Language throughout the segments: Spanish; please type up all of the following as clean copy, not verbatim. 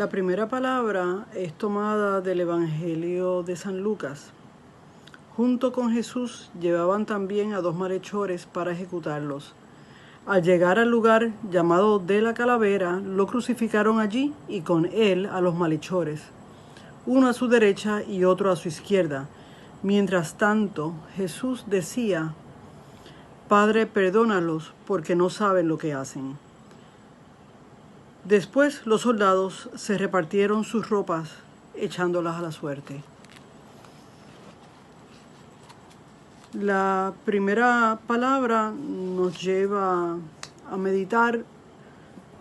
La primera palabra es tomada del Evangelio de San Lucas. Junto con Jesús llevaban también a 2 malhechores para ejecutarlos. Al llegar al lugar llamado de la Calavera, lo crucificaron allí y con él a los malhechores, uno a su derecha y otro a su izquierda. Mientras tanto, Jesús decía: Padre, perdónalos, porque no saben lo que hacen. Después los soldados se repartieron sus ropas, echándolas a la suerte. La primera palabra nos lleva a meditar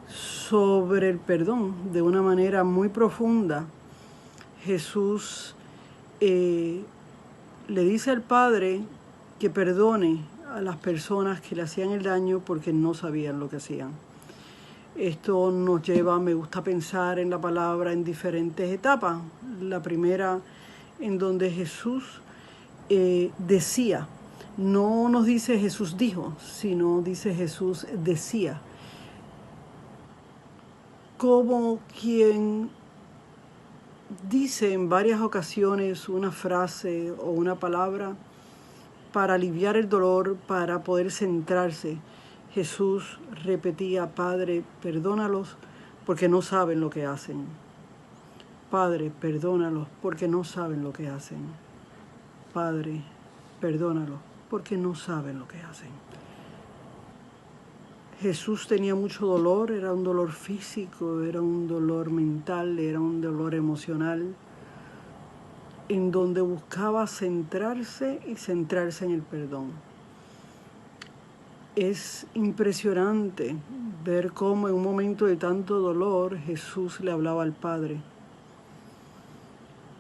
sobre el perdón de una manera muy profunda. Jesús le dice al Padre que perdone a las personas que le hacían el daño porque no sabían lo que hacían. Esto nos lleva, me gusta pensar en la palabra en diferentes etapas. La primera, en donde Jesús decía, no nos dice Jesús dijo, sino dice Jesús decía. Como quien dice en varias ocasiones una frase o una palabra para aliviar el dolor, para poder centrarse. Jesús repetía: Padre, perdónalos porque no saben lo que hacen. Padre, perdónalos porque no saben lo que hacen. Padre, perdónalos porque no saben lo que hacen. Jesús tenía mucho dolor, era un dolor físico, era un dolor mental, era un dolor emocional, en donde buscaba centrarse y centrarse en el perdón. Es impresionante ver cómo en un momento de tanto dolor Jesús le hablaba al Padre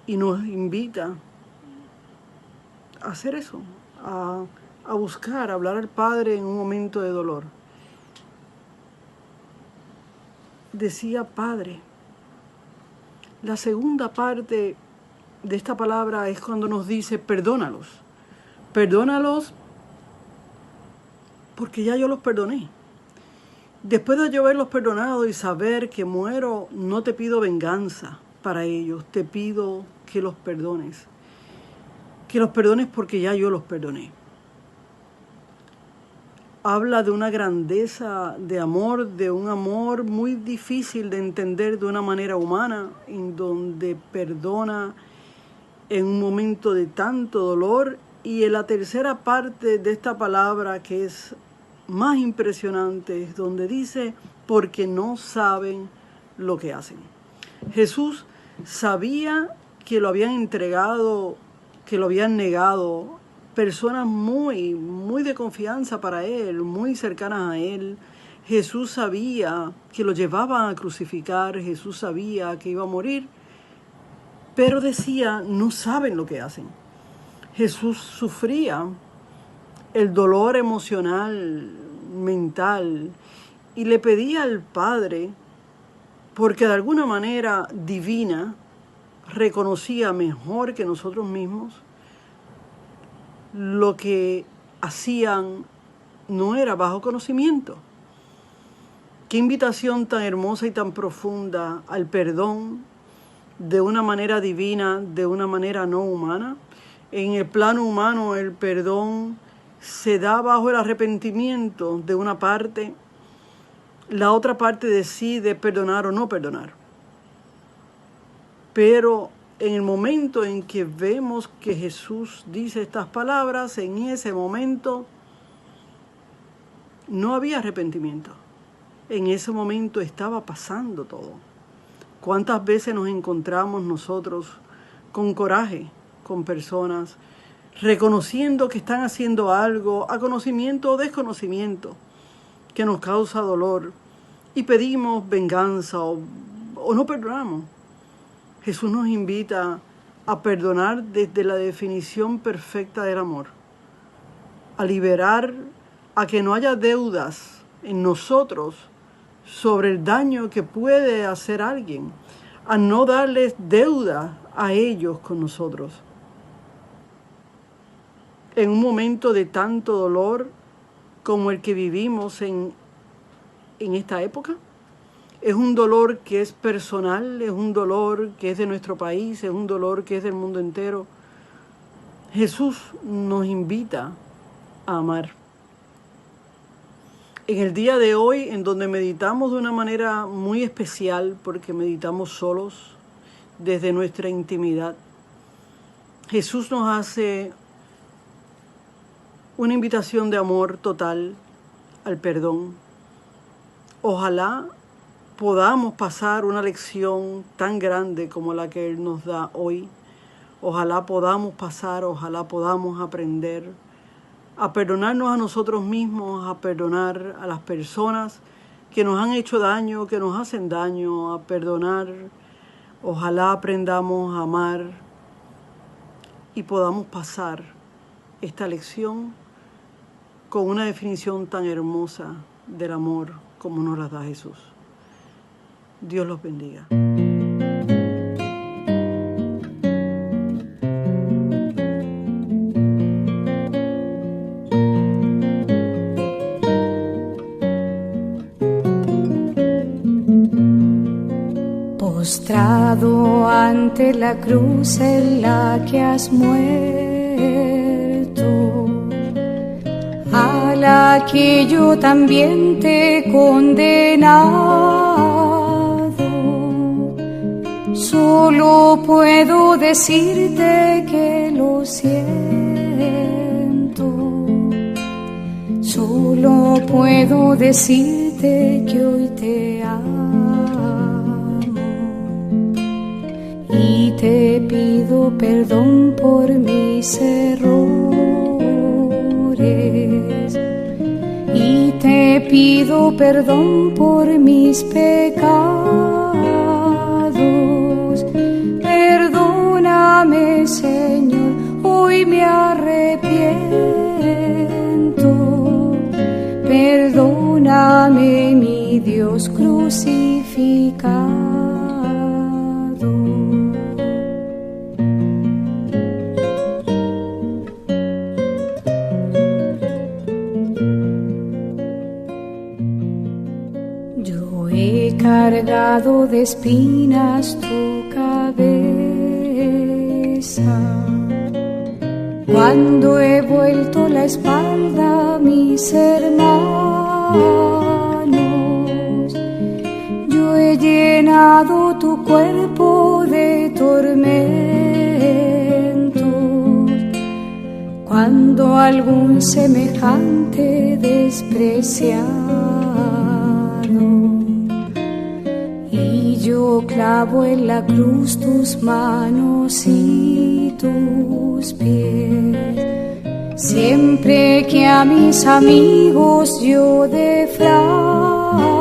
y nos invita a hacer eso, a buscar, a hablar al Padre en un momento de dolor. Decía Padre. La segunda parte de esta palabra es cuando nos dice perdónalos. Perdónalos porque ya yo los perdoné. Después de yo haberlos perdonado y saber que muero, no te pido venganza para ellos, te pido que los perdones. Que los perdones porque ya yo los perdoné. Habla de una grandeza de amor, de un amor muy difícil de entender de una manera humana, en donde perdona en un momento de tanto dolor. Y en la tercera parte de esta palabra, que es más impresionante, es donde dice: porque no saben lo que hacen. Jesús sabía que lo habían entregado, que lo habían negado personas muy, muy de confianza para él, muy cercanas a él. Jesús sabía que lo llevaban a crucificar, Jesús sabía que iba a morir, pero decía: no saben lo que hacen. Jesús sufría el dolor emocional, mental, y le pedía al Padre, porque de alguna manera divina reconocía mejor que nosotros mismos lo que hacían no era bajo conocimiento. Qué invitación tan hermosa y tan profunda al perdón de una manera divina, de una manera no humana. En el plano humano el perdón se da bajo el arrepentimiento de una parte. La otra parte decide perdonar o no perdonar. Pero en el momento en que vemos que Jesús dice estas palabras, en ese momento no había arrepentimiento. En ese momento estaba pasando todo. ¿Cuántas veces nos encontramos nosotros con coraje con personas, reconociendo que están haciendo algo a conocimiento o desconocimiento que nos causa dolor, y pedimos venganza o no perdonamos? Jesús nos invita a perdonar desde la definición perfecta del amor, a liberar, a que no haya deudas en nosotros sobre el daño que puede hacer alguien, a no darles deuda a ellos con nosotros. En un momento de tanto dolor como el que vivimos en esta época, Es un dolor que es personal, es un dolor que es de nuestro país, es un dolor que es del mundo entero. Jesús nos invita a amar. En el día de hoy, en donde meditamos de una manera muy especial, porque meditamos solos, desde nuestra intimidad, Jesús nos hace una invitación de amor total al perdón. Ojalá podamos pasar una lección tan grande como la que Él nos da hoy. Ojalá podamos aprender a perdonarnos a nosotros mismos, a perdonar a las personas que nos han hecho daño, que nos hacen daño, a perdonar. Ojalá aprendamos a amar y podamos pasar esta lección con una definición tan hermosa del amor como nos la da Jesús. Dios los bendiga. Postrado ante la cruz en la que has muerto, a la que yo también te he condenado, solo puedo decirte que lo siento, solo puedo decirte que hoy te amo. Y te pido perdón por mis errores, y te pido perdón por mis pecados. Perdóname, Señor, hoy me arrepiento. Perdóname, mi Dios crucificado. He cargado de espinas tu cabeza, cuando he vuelto la espalda a mis hermanos, yo he llenado tu cuerpo de tormentos, cuando algún semejante despreciado. Yo clavo en la cruz tus manos y tus pies. Siempre que a mis amigos yo defraudo,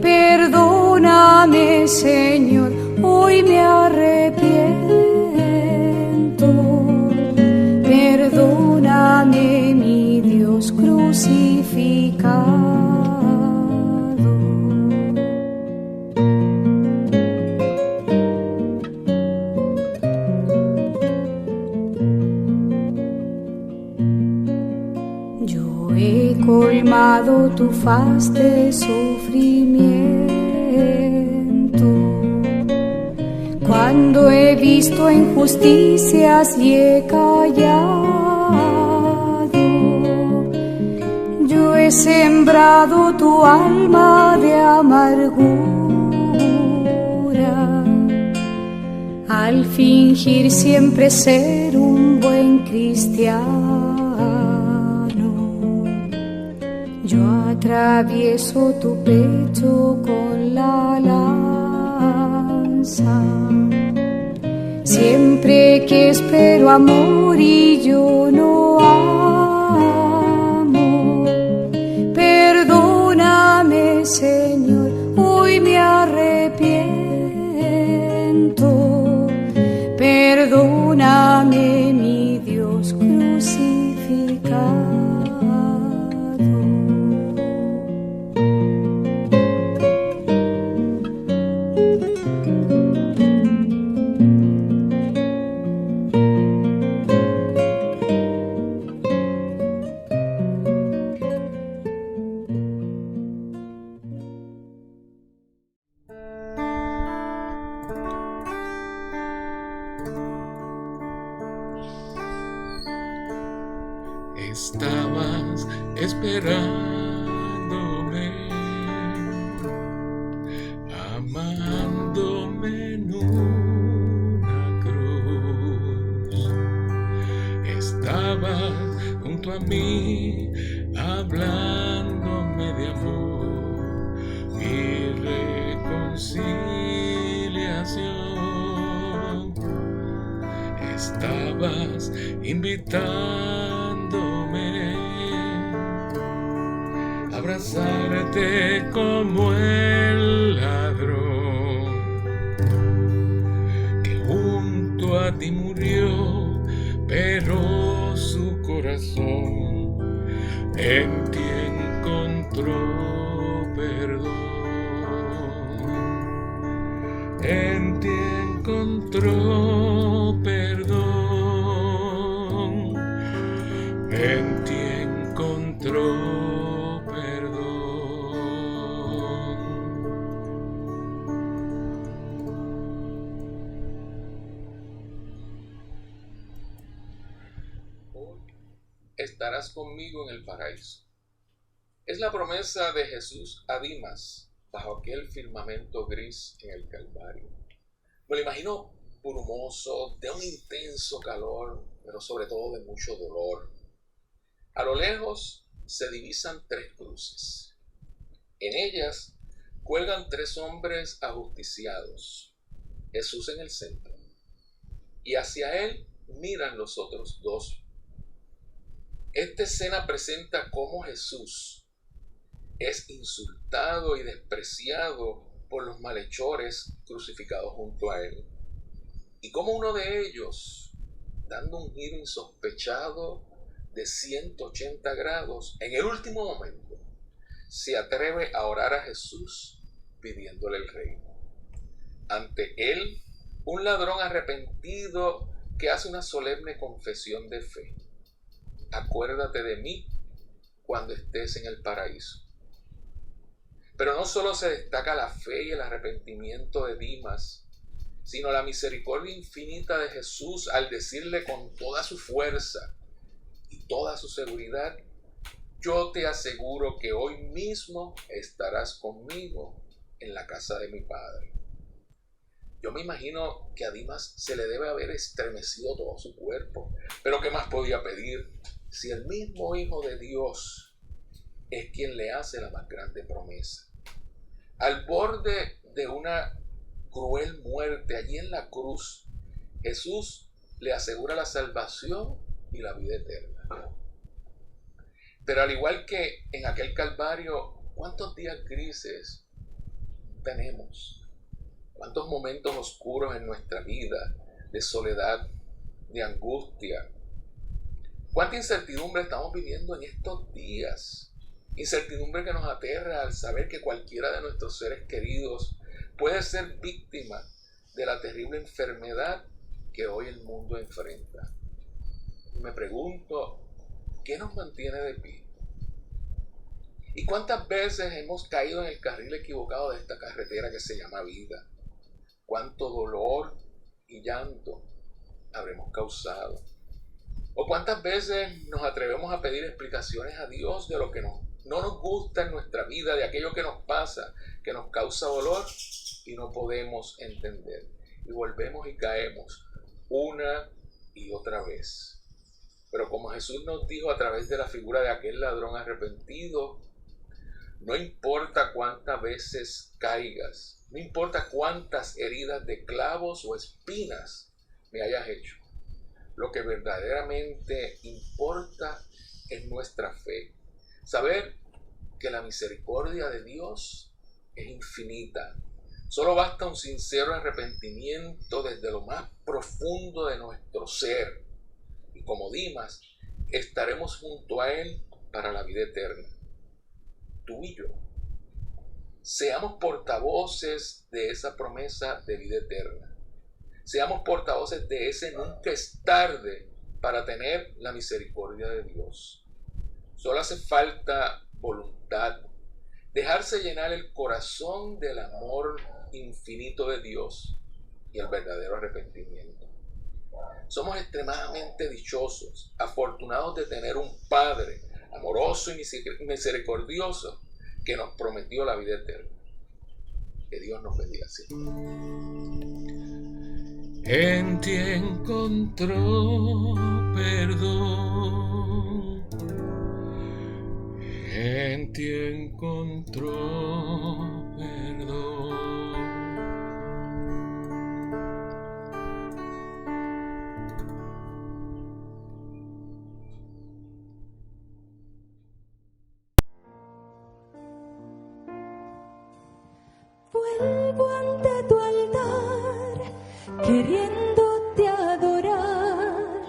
perdóname, Señor, hoy me arrepiento. Perdóname, mi Dios crucificado. He colmado tu faz de sufrimiento, cuando he visto injusticias y he callado. Yo he sembrado tu alma de amargura, al fingir siempre ser un buen cristiano. Yo atravieso tu pecho con la lanza, siempre que espero amor y yo no amo. Perdóname, Señor, hoy me arrepiento. Perdóname, mi Dios crucificado. Estabas esperándome, amándome en una cruz. Estabas junto a mí, hablándome de amor y reconciliación. Estabas invitándome a abrazarte como el ladrón que junto a ti murió, pero su corazón en ti encontró perdón. En ti encontró perdón. En ti encontró perdón. Hoy estarás conmigo en el paraíso. Es la promesa de Jesús a Dimas bajo aquel firmamento gris en el Calvario. Me lo imagino brumoso, de un intenso calor, pero sobre todo de mucho dolor. A lo lejos se divisan 3 cruces. En ellas cuelgan 3 hombres ajusticiados, Jesús en el centro, y hacia él miran los otros 2. Esta escena presenta cómo Jesús es insultado y despreciado por los malhechores crucificados junto a él. Y como uno de ellos, dando un giro insospechado de 180 grados, en el último momento, se atreve a orar a Jesús pidiéndole el reino. Ante él, un ladrón arrepentido que hace una solemne confesión de fe. Acuérdate de mí cuando estés en el paraíso. Pero no solo se destaca la fe y el arrepentimiento de Dimas, sino la misericordia infinita de Jesús al decirle con toda su fuerza y toda su seguridad: yo te aseguro que hoy mismo estarás conmigo en la casa de mi Padre. Yo me imagino que a Dimas se le debe haber estremecido todo su cuerpo, pero ¿qué más podía pedir si el mismo Hijo de Dios es quien le hace la más grande promesa? Al borde de una cruel muerte, allí en la cruz, Jesús le asegura la salvación y la vida eterna. Pero al igual que en aquel Calvario, ¿cuántos días grises tenemos? ¿Cuántos momentos oscuros en nuestra vida, de soledad, de angustia? ¿Cuánta incertidumbre estamos viviendo en estos días? Incertidumbre que nos aterra al saber que cualquiera de nuestros seres queridos puede ser víctima de la terrible enfermedad que hoy el mundo enfrenta. Y me pregunto, ¿qué nos mantiene de pie? ¿Y cuántas veces hemos caído en el carril equivocado de esta carretera que se llama vida? ¿Cuánto dolor y llanto habremos causado? ¿O cuántas veces nos atrevemos a pedir explicaciones a Dios de lo que no nos gusta en nuestra vida, de aquello que nos pasa, que nos causa dolor y no podemos entender? Y volvemos y caemos una y otra vez. Pero como Jesús nos dijo a través de la figura de aquel ladrón arrepentido, no importa cuántas veces caigas, no importa cuántas heridas de clavos o espinas me hayas hecho, lo que verdaderamente importa es nuestra fe. Saber que la misericordia de Dios es infinita. Solo basta un sincero arrepentimiento desde lo más profundo de nuestro ser. Y como Dimas, estaremos junto a Él para la vida eterna. Tú y yo. Seamos portavoces de esa promesa de vida eterna. Seamos portavoces de ese nunca es tarde para tener la misericordia de Dios. Solo hace falta voluntad, dejarse llenar el corazón del amor infinito de Dios y el verdadero arrepentimiento. Somos extremadamente dichosos, afortunados de tener un Padre amoroso y misericordioso que nos prometió la vida eterna. Que Dios nos bendiga siempre. En ti encontró perdón, en ti encontró perdón. Vuelvo ante tu altar, queriéndote adorar,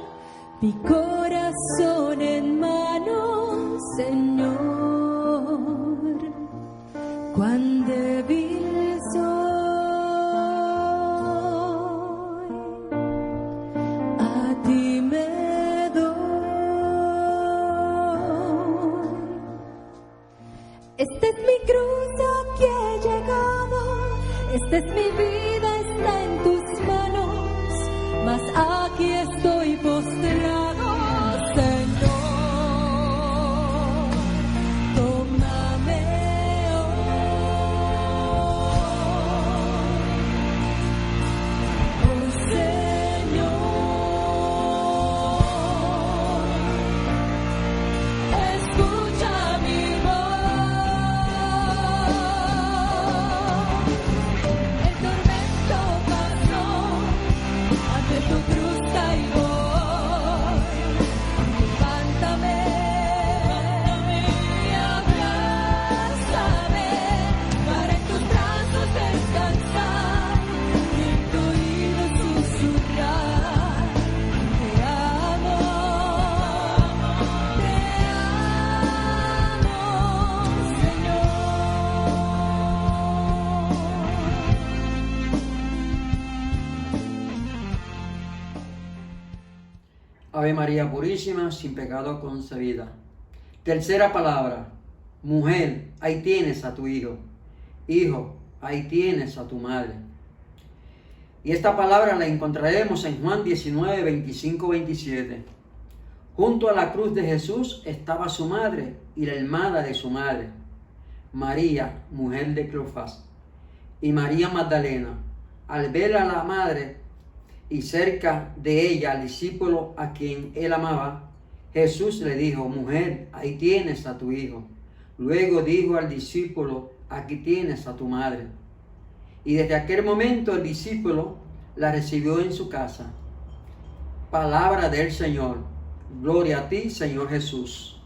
mi corazón en manos, Señor. Cuán débil soy, a ti me doy. Esta es mi cruz, aquí he llegado. Esta es mi vida, está en tus manos, mas aquí estoy postrado, Señor. Tómame hoy, oh Señor. Escucha mi tu cruz caigo, levántame y abrázame para en tus brazos descansar y en tu oído susurrar. Te amo, Señor. Ave María Purísima, sin pecado concebida. Tercera palabra. Mujer, ahí tienes a tu hijo. Hijo, ahí tienes a tu madre. Y esta palabra la encontraremos en Juan 19, 25, 27. Junto a la cruz de Jesús estaba su madre y la hermana de su madre, María, mujer de Cleofás, y María Magdalena. Al ver a la madre y cerca de ella al discípulo a quien él amaba, Jesús le dijo: mujer, ahí tienes a tu hijo. Luego dijo al discípulo: aquí tienes a tu madre. Y desde aquel momento el discípulo la recibió en su casa. Palabra del Señor. Gloria a ti, Señor Jesús.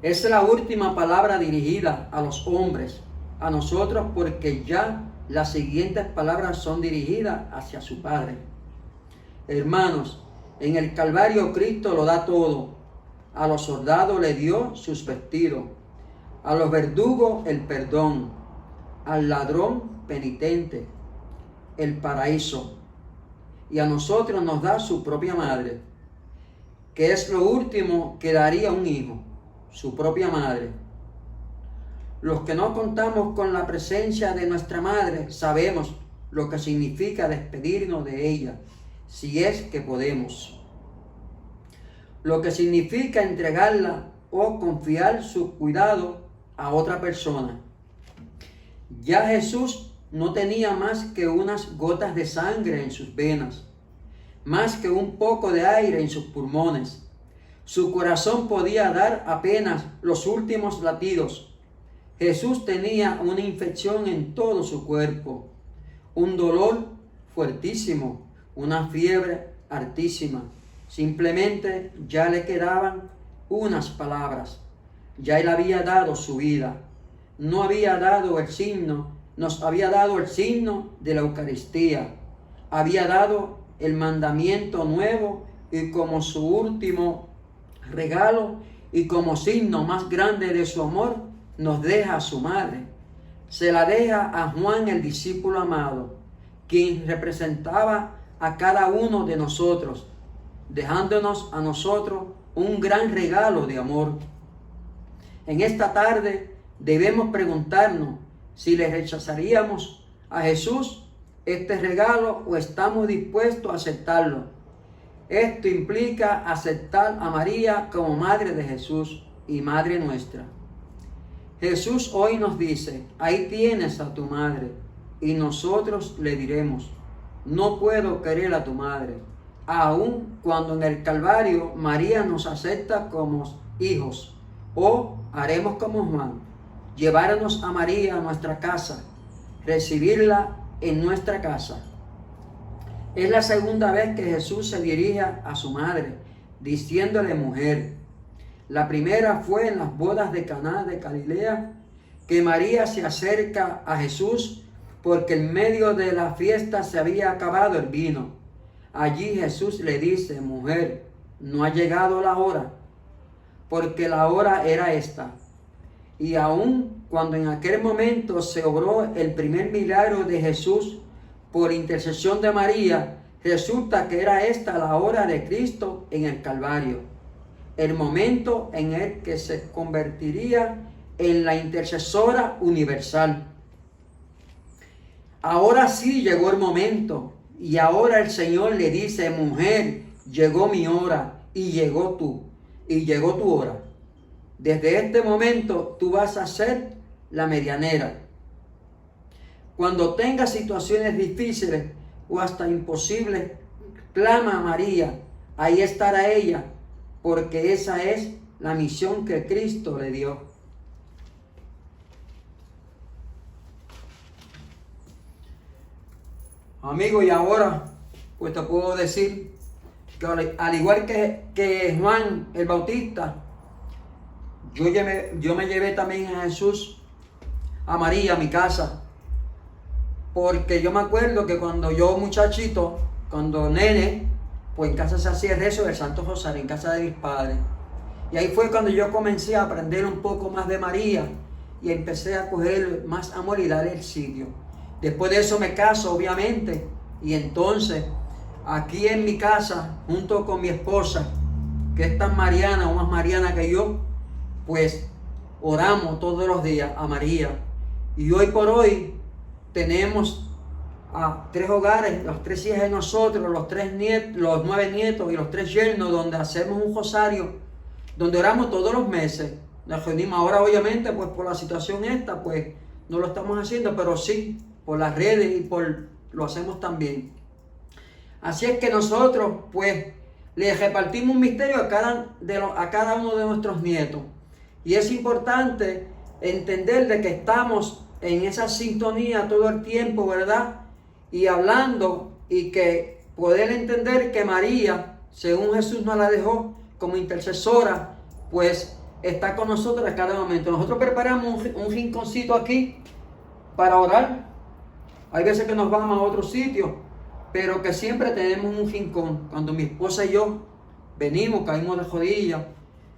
Es la última palabra dirigida a los hombres, a nosotros, porque ya las siguientes palabras son dirigidas hacia su Padre. Hermanos, en el Calvario Cristo lo da todo. A los soldados le dio sus vestidos, a los verdugos el perdón, al ladrón penitente el paraíso, y a nosotros nos da su propia madre, que es lo último que daría un hijo, su propia madre. Los que no contamos con la presencia de nuestra madre sabemos lo que significa despedirnos de ella, si es que podemos. Lo que significa entregarla o confiar su cuidado a otra persona. Ya Jesús no tenía más que unas gotas de sangre en sus venas, más que un poco de aire en sus pulmones. Su corazón podía dar apenas los últimos latidos. Jesús tenía una infección en todo su cuerpo, un dolor fuertísimo, una fiebre altísima. Simplemente ya le quedaban unas palabras. Ya él había dado su vida. No había dado el signo, nos había dado el signo de la Eucaristía. Había dado el mandamiento nuevo y como su último regalo y como signo más grande de su amor, nos deja a su madre. Se la deja a Juan, el discípulo amado, quien representaba a cada uno de nosotros, dejándonos a nosotros un gran regalo de amor. En esta tarde debemos preguntarnos si le rechazaríamos a Jesús este regalo o estamos dispuestos a aceptarlo. Esto implica aceptar a María como madre de Jesús y madre nuestra. Jesús hoy nos dice, ahí tienes a tu madre, y nosotros le diremos, no puedo querer a tu madre, aun cuando en el Calvario María nos acepta como hijos. O haremos como Juan, llevarnos a María a nuestra casa, recibirla en nuestra casa. Es la segunda vez que Jesús se dirige a su madre, diciéndole mujer. La primera fue en las bodas de Caná de Galilea, que María se acerca a Jesús porque en medio de la fiesta se había acabado el vino. Allí Jesús le dice, mujer, no ha llegado la hora, porque la hora era esta. Y aun cuando en aquel momento se obró el primer milagro de Jesús por intercesión de María, resulta que era esta la hora de Cristo en el Calvario, el momento en el que se convertiría en la intercesora universal. Ahora sí llegó el momento, y ahora el Señor le dice, mujer, llegó mi hora, y llegó tu hora. Desde este momento tú vas a ser la medianera. Cuando tengas situaciones difíciles o hasta imposibles, clama a María, ahí estará ella, porque esa es la misión que Cristo le dio. Amigo, y ahora pues te puedo decir que al igual que Juan el Bautista, yo me llevé también a Jesús, a María, a mi casa, porque yo me acuerdo que cuando yo muchachito, cuando nene, pues en casa se hacía el rezo del Santo Rosario, en casa de mis padres. Y ahí fue cuando yo comencé a aprender un poco más de María y empecé a coger más amor y darle el sitio. Después de eso me caso, obviamente, y entonces aquí en mi casa, junto con mi esposa, que es tan mariana o más mariana que yo, pues oramos todos los días a María. Y hoy por hoy tenemos a 3 hogares, las 3 hijas de nosotros, los 9 nietos y los 3 yernos, donde hacemos un rosario, donde oramos todos los meses. Nos reunimos ahora, obviamente, pues por la situación esta, pues no lo estamos haciendo, pero sí, por las redes y lo hacemos también. Así es que nosotros, pues, le repartimos un misterio a cada uno de nuestros nietos. Y es importante entender de que estamos en esa sintonía todo el tiempo, ¿verdad? Y hablando, y que poder entender que María, según Jesús nos la dejó como intercesora, pues está con nosotros a cada momento. Nosotros preparamos un rinconcito aquí para orar. Hay veces que nos vamos a otro sitio, pero que siempre tenemos un rincón. Cuando mi esposa y yo venimos, caímos de rodillas,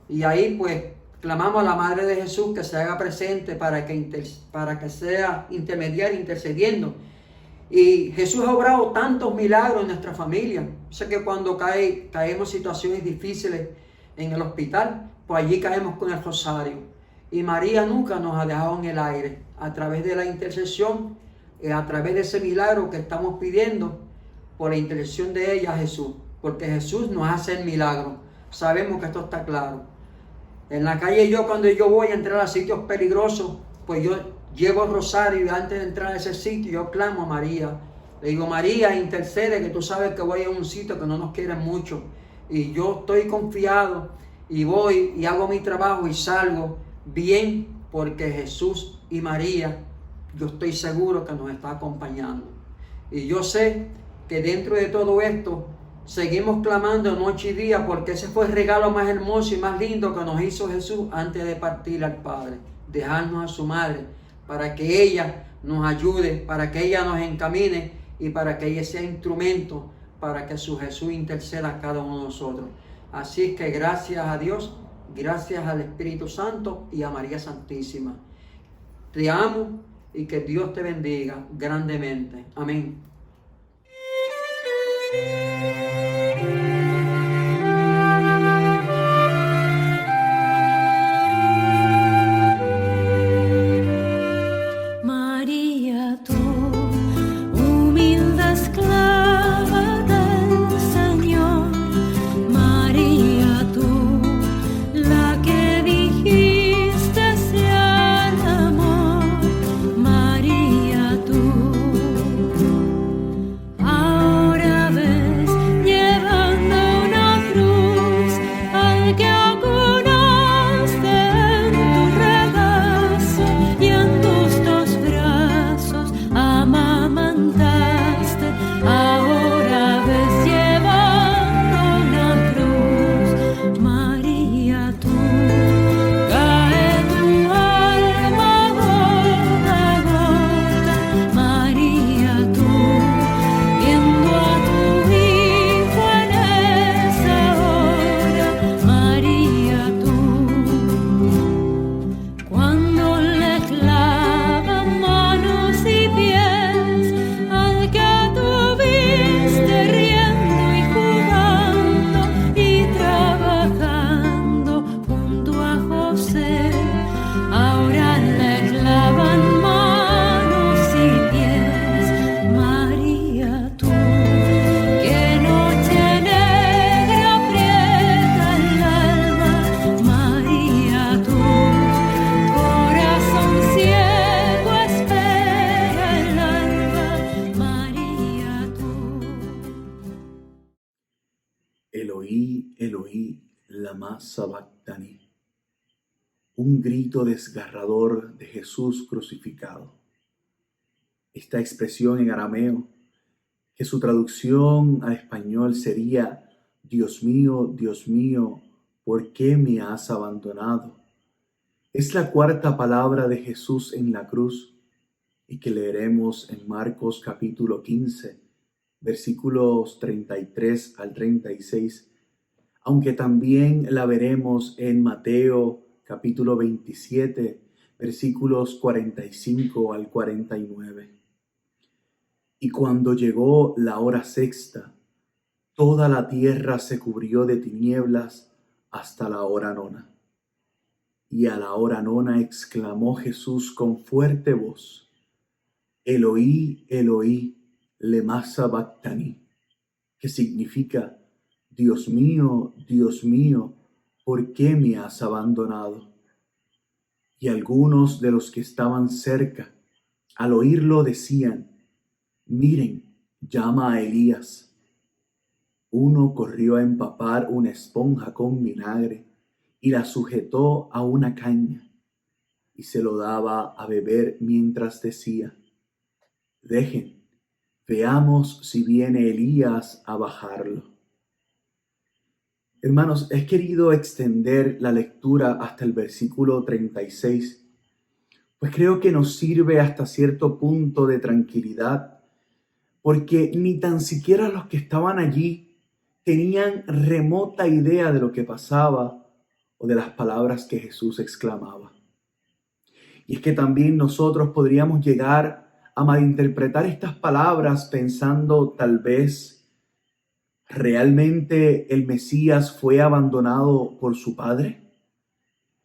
y ahí pues clamamos a la Madre de Jesús que se haga presente para que sea intermediaria, intercediendo. Y Jesús ha obrado tantos milagros en nuestra familia. Sé que cuando caemos situaciones difíciles en el hospital, pues allí caemos con el rosario. Y María nunca nos ha dejado en el aire. A través de la intercesión, a través de ese milagro que estamos pidiendo, por la intercesión de ella, Jesús. Porque Jesús nos hace el milagro. Sabemos que esto está claro. En la calle cuando yo voy a entrar a sitios peligrosos, pues yo llevo el rosario y antes de entrar a ese sitio yo clamo a María. Le digo, María, intercede, que tú sabes que voy a un sitio que no nos quieren mucho. Y yo estoy confiado y voy y hago mi trabajo y salgo bien, porque Jesús y María, yo estoy seguro que nos está acompañando. Y yo sé que dentro de todo esto seguimos clamando noche y día, porque ese fue el regalo más hermoso y más lindo que nos hizo Jesús antes de partir al Padre. Dejarnos a su madre para que ella nos ayude, para que ella nos encamine y para que ella sea instrumento para que su Jesús interceda a cada uno de nosotros. Así que gracias a Dios, gracias al Espíritu Santo y a María Santísima. Te amo y que Dios te bendiga grandemente. Amén. María, tú, humilde Eloí, Eloí, lama sabactani. Un grito desgarrador de Jesús crucificado. Esta expresión en arameo, que su traducción al español sería: Dios mío, ¿por qué me has abandonado?, es la cuarta palabra de Jesús en la cruz y que leeremos en Marcos capítulo 15, versículos 33 al 36, aunque también la veremos en Mateo capítulo 27, versículos 45 al 49. Y cuando llegó la hora sexta, toda la tierra se cubrió de tinieblas hasta la hora nona. Y a la hora nona exclamó Jesús con fuerte voz: Eloí, Eloí, lema sabactani, que significa: Dios mío, ¿por qué me has abandonado? Y algunos de los que estaban cerca, al oírlo, decían: Miren, llama a Elías. Uno corrió a empapar una esponja con vinagre y la sujetó a una caña y se lo daba a beber mientras decía: Dejen, veamos si viene Elías a bajarlo. Hermanos, he querido extender la lectura hasta el versículo 36, pues creo que nos sirve hasta cierto punto de tranquilidad, porque ni tan siquiera los que estaban allí tenían remota idea de lo que pasaba o de las palabras que Jesús exclamaba. Y es que también nosotros podríamos llegar a malinterpretar estas palabras pensando tal vez: ¿realmente el Mesías fue abandonado por su padre?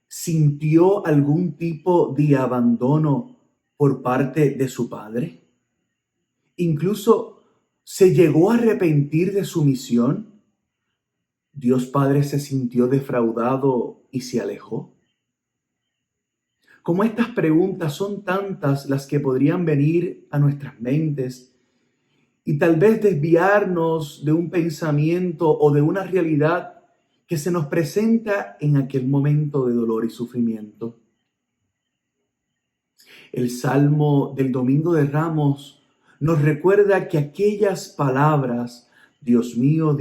¿Sintió algún tipo de abandono por parte de su padre? Incluso se llegó a arrepentir de su misión. ¿Dios Padre se sintió defraudado y se alejó? Como estas preguntas son tantas las que podrían venir a nuestras mentes y tal vez desviarnos de un pensamiento o de una realidad que se nos presenta en aquel momento de dolor y sufrimiento. El Salmo del Domingo de Ramos nos recuerda que aquellas palabras: Dios mío,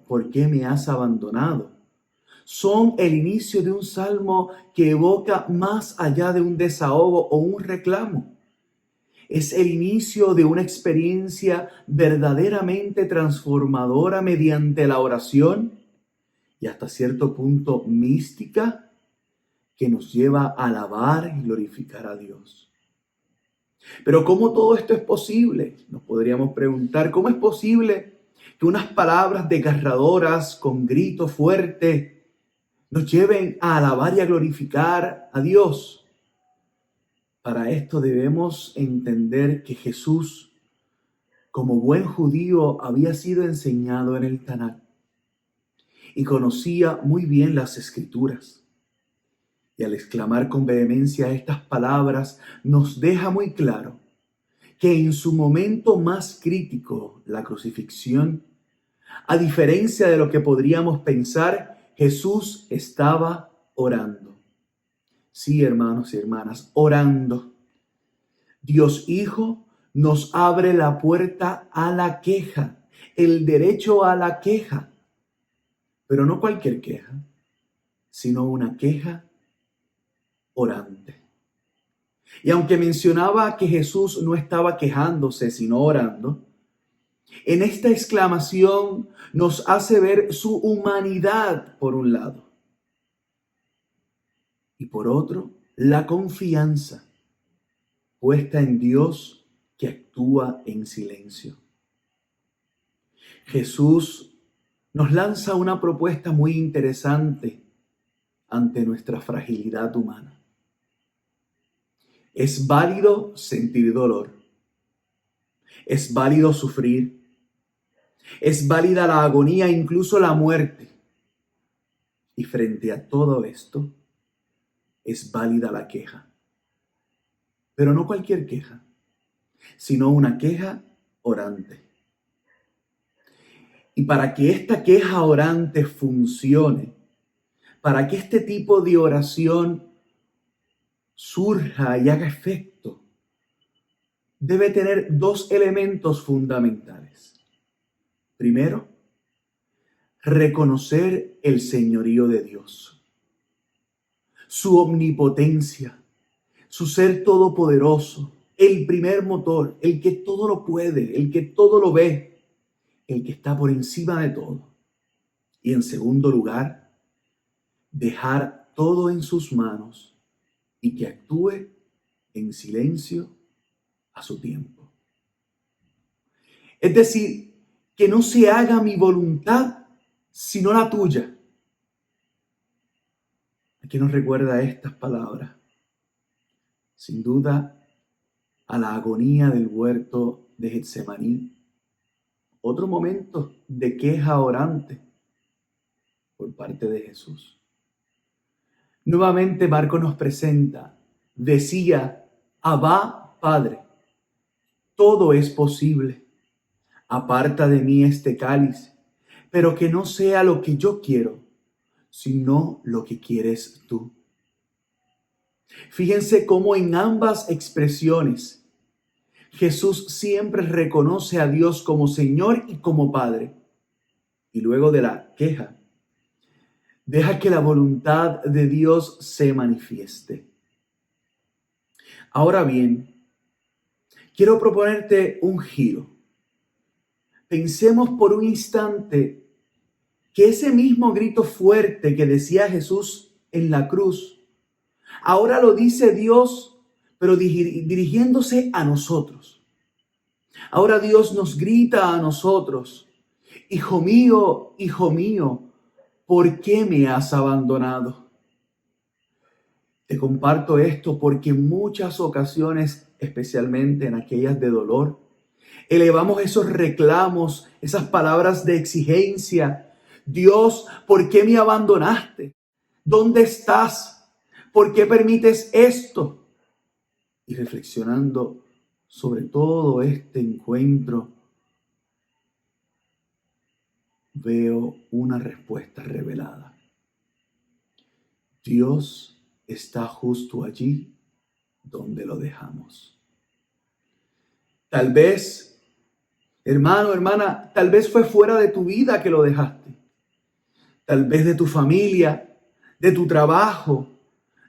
¿por qué me has abandonado?, son el inicio de un salmo que evoca más allá de un desahogo o un reclamo. Es el inicio de una experiencia verdaderamente transformadora mediante la oración y hasta cierto punto mística, que nos lleva a alabar y glorificar a Dios. Pero ¿cómo todo esto es posible? Nos podríamos preguntar, ¿cómo es posible que unas palabras desgarradoras con grito fuerte nos lleven a alabar y a glorificar a Dios? Para esto debemos entender que Jesús, como buen judío, había sido enseñado en el Tanakh y conocía muy bien las Escrituras. Y al exclamar con vehemencia estas palabras, nos deja muy claro que en su momento más crítico, la crucifixión, a diferencia de lo que podríamos pensar, Jesús estaba orando. Sí, hermanos y hermanas, orando. Dios Hijo nos abre la puerta a la queja, el derecho a la queja, pero no cualquier queja, sino una queja orante. Y aunque mencionaba que Jesús no estaba quejándose, sino orando, en esta exclamación nos hace ver su humanidad por un lado y por otro la confianza puesta en Dios que actúa en silencio. Jesús nos lanza una propuesta muy interesante ante nuestra fragilidad humana. Es válido sentir dolor. Es válido sufrir. Es válida la agonía, incluso la muerte. Y frente a todo esto, es válida la queja. Pero no cualquier queja, sino una queja orante. Y para que esta queja orante funcione, para que este tipo de oración surja y haga efecto, debe tener dos elementos fundamentales. Primero, reconocer el señorío de Dios, su omnipotencia, su ser todopoderoso, el primer motor, el que todo lo puede, el que todo lo ve, el que está por encima de todo. Y en segundo lugar, dejar todo en sus manos y que actúe en silencio a su tiempo. Es decir, que no se haga mi voluntad, sino la tuya. Aquí nos recuerda estas palabras. Sin duda, a la agonía del huerto de Getsemaní, otro momento de queja orante por parte de Jesús. Nuevamente Marcos nos presenta, decía, Abba, Padre, todo es posible. Aparta de mí este cáliz, pero que no sea lo que yo quiero, sino lo que quieres tú. Fíjense cómo en ambas expresiones Jesús siempre reconoce a Dios como Señor y como Padre. Y luego de la queja, deja que la voluntad de Dios se manifieste. Ahora bien, quiero proponerte un giro. Pensemos por un instante que ese mismo grito fuerte que decía Jesús en la cruz, ahora lo dice Dios, pero dirigiéndose a nosotros. Ahora Dios nos grita a nosotros, hijo mío, ¿por qué me has abandonado? Te comparto esto porque en muchas ocasiones, especialmente en aquellas de dolor, elevamos esos reclamos, esas palabras de exigencia. Dios, ¿por qué me abandonaste? ¿Dónde estás? ¿Por qué permites esto? Y reflexionando sobre todo este encuentro, veo una respuesta revelada. Dios está justo allí donde lo dejamos. Tal vez, hermano, hermana, tal vez fue fuera de tu vida que lo dejaste. Tal vez de tu familia, de tu trabajo,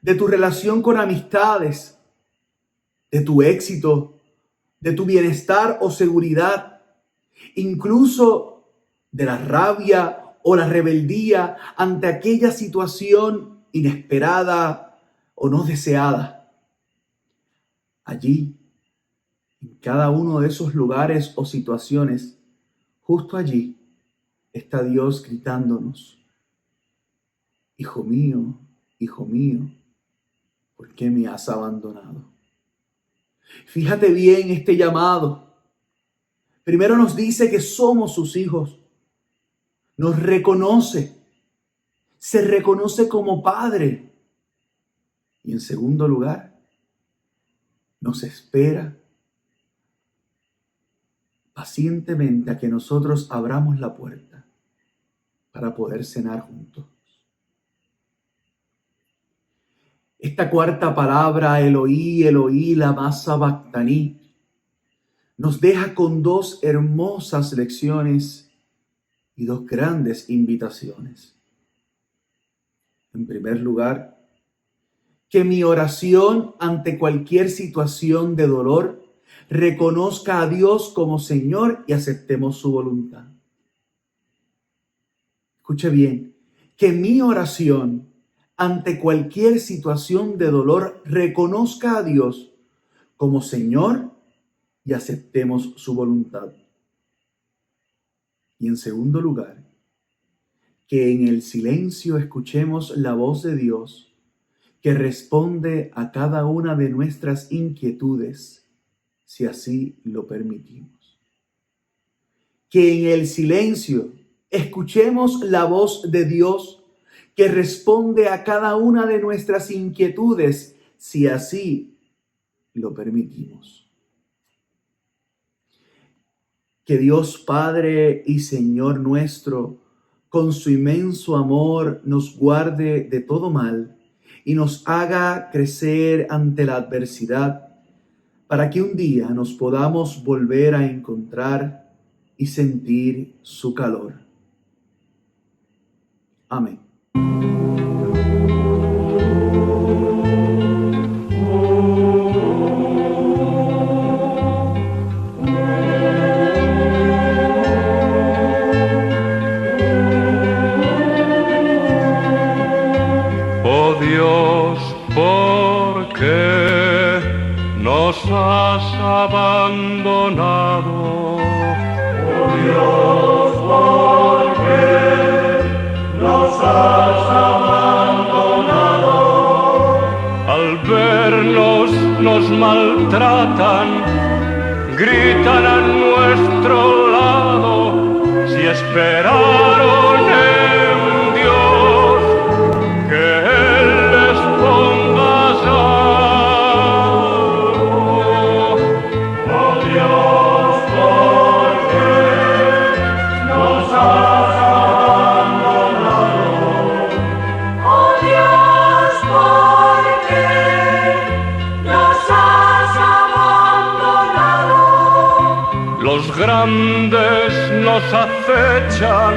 de tu relación con amistades, de tu éxito, de tu bienestar o seguridad, incluso de la rabia o la rebeldía ante aquella situación inesperada o no deseada. Allí, en cada uno de esos lugares o situaciones, justo allí está Dios gritándonos, hijo mío, ¿por qué me has abandonado? Fíjate bien este llamado. Primero nos dice que somos sus hijos. Nos reconoce. Se reconoce como Padre. Y en segundo lugar, nos espera pacientemente a que nosotros abramos la puerta para poder cenar juntos. Esta cuarta palabra, Eloí, Eloí, lama sabactaní, nos deja con dos hermosas lecciones y dos grandes invitaciones. En primer lugar, que mi oración ante cualquier situación de dolor reconozca a Dios como Señor y aceptemos su voluntad. Escuche bien, que mi oración ante cualquier situación de dolor reconozca a Dios como Señor y aceptemos su voluntad. Y en segundo lugar, que en el silencio escuchemos la voz de Dios que responde a cada una de nuestras inquietudes, si así lo permitimos. Que en el silencio escuchemos la voz de Dios que responde a cada una de nuestras inquietudes, si así lo permitimos. Que Dios Padre y Señor nuestro, con su inmenso amor, nos guarde de todo mal y nos haga crecer ante la adversidad, para que un día nos podamos volver a encontrar y sentir su calor. Amén. Oh Dios, ¿por qué nos has abandonado? Oh Dios, ¿por qué nos has abandonado? Al vernos nos maltratan, gritan a nuestro lado, si esperaron en Dios que Él les ponga salvo. Oh Dios, ¿por qué nos has abandonado? Oh Dios, ¿por qué nos has abandonado? Los grandes nos acechan,